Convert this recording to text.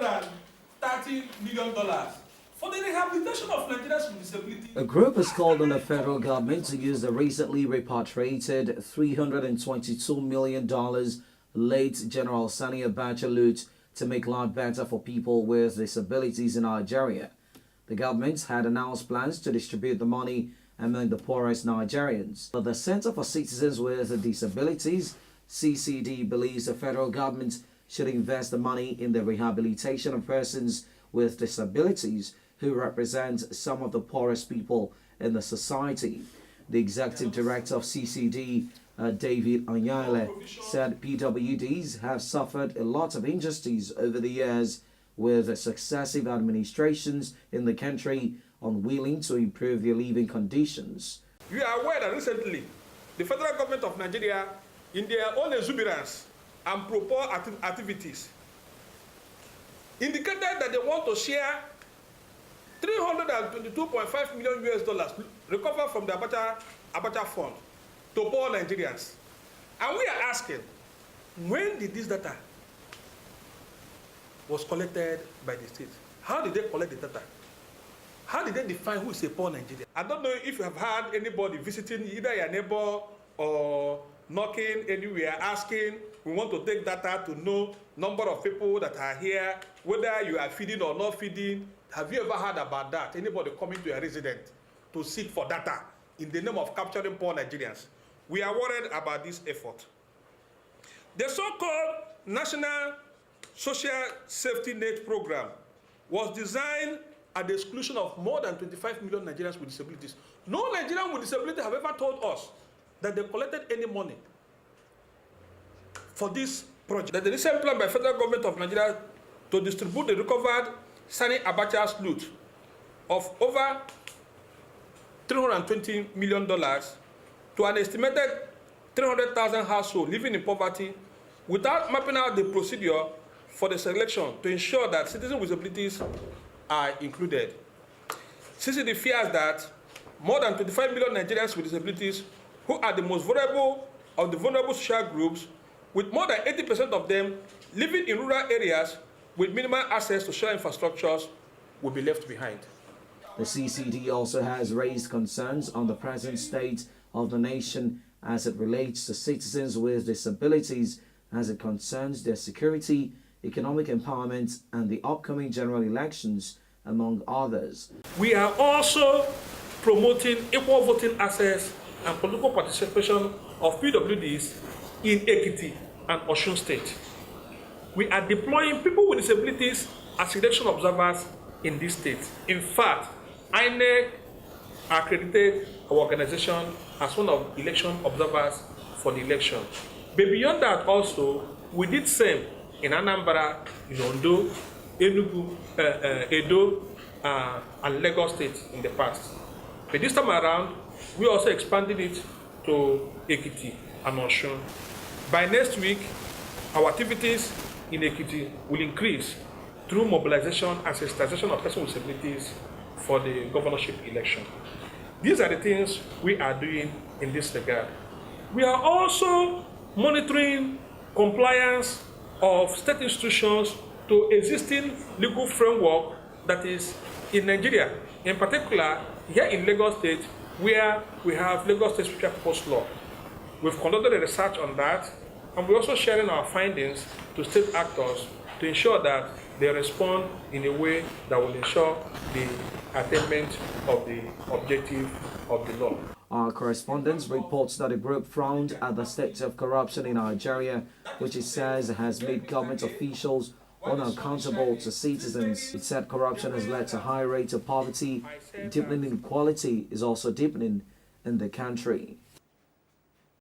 $330 million for the rehabilitation of Nigerians with disabilities. A group has called on the federal government to use the recently repatriated $322 million late General Sani Abacha loot to make life better for people with disabilities in Nigeria. The government had announced plans to distribute the money among the poorest Nigerians. But the Center for Citizens with Disabilities, CCD, believes the federal government should invest the money in the rehabilitation of persons with disabilities who represent some of the poorest people in the society. The executive director of CCD, David Anyale, said PWDs have suffered a lot of injustice over the years, with successive administrations in the country unwilling to improve their living conditions. You are aware that recently the federal government of Nigeria, in their own exuberance and proposed activities, indicated that they want to share $322.5 million recovered from the Abacha fund to poor Nigerians. And we are asking, when did this data was collected by the state? How did they collect the data? How did they define who is a poor Nigerian? I don't know if you have had anybody visiting either your neighbor or knocking anywhere asking, we want to take data to know number of people that are here, whether you are feeding or not feeding. Have you ever heard about that? Anybody coming to a resident to seek for data in the name of capturing poor Nigerians? We are worried about this effort. The so-called National Social Safety Net Program was designed at the exclusion of more than 25 million Nigerians with disabilities. No Nigerian with disability have ever told us that they collected any money for this project. That the recent plan by federal government of Nigeria to distribute the recovered Sani Abacha's loot of over $320 million to an estimated 300,000 households living in poverty without mapping out the procedure for the selection to ensure that citizens with disabilities are included. CCD fears that more than 25 million Nigerians with disabilities, who are the most vulnerable of the vulnerable social groups, with more than 80% of them living in rural areas with minimal access to social infrastructures, will be left behind. The CCD also has raised concerns on the present state of the nation as it relates to citizens with disabilities, as it concerns their security, economic empowerment, and the upcoming general elections, among others. We are also promoting equal voting access and political participation of PWDs in Ekiti and Osun State. We are deploying people with disabilities as election observers in these states. In fact, INEC accredited our organization as one of election observers for the election. But beyond that also, we did same in Anambra, in Ondo, Enugu, Edo, and Lagos State in the past. But this time around, we also expanded it to Ekiti and Osun. By next week, our activities in Ekiti will increase through mobilization and sensitization of persons with disabilities for the governorship election. These are the things we are doing in this regard. We are also monitoring compliance of state institutions to existing legal framework that is in Nigeria. In particular, here in Lagos State, where we have Lagos State Special Purpose Law. We've conducted a research on that, and we're also sharing our findings to state actors to ensure that they respond in a way that will ensure the attainment of the objective of the law. Our correspondent reports that a group frowned at the state of corruption in Nigeria, which it says has made government officials unaccountable to citizens. It said corruption has led to high rates of poverty, deepening inequality is also deepening in the country.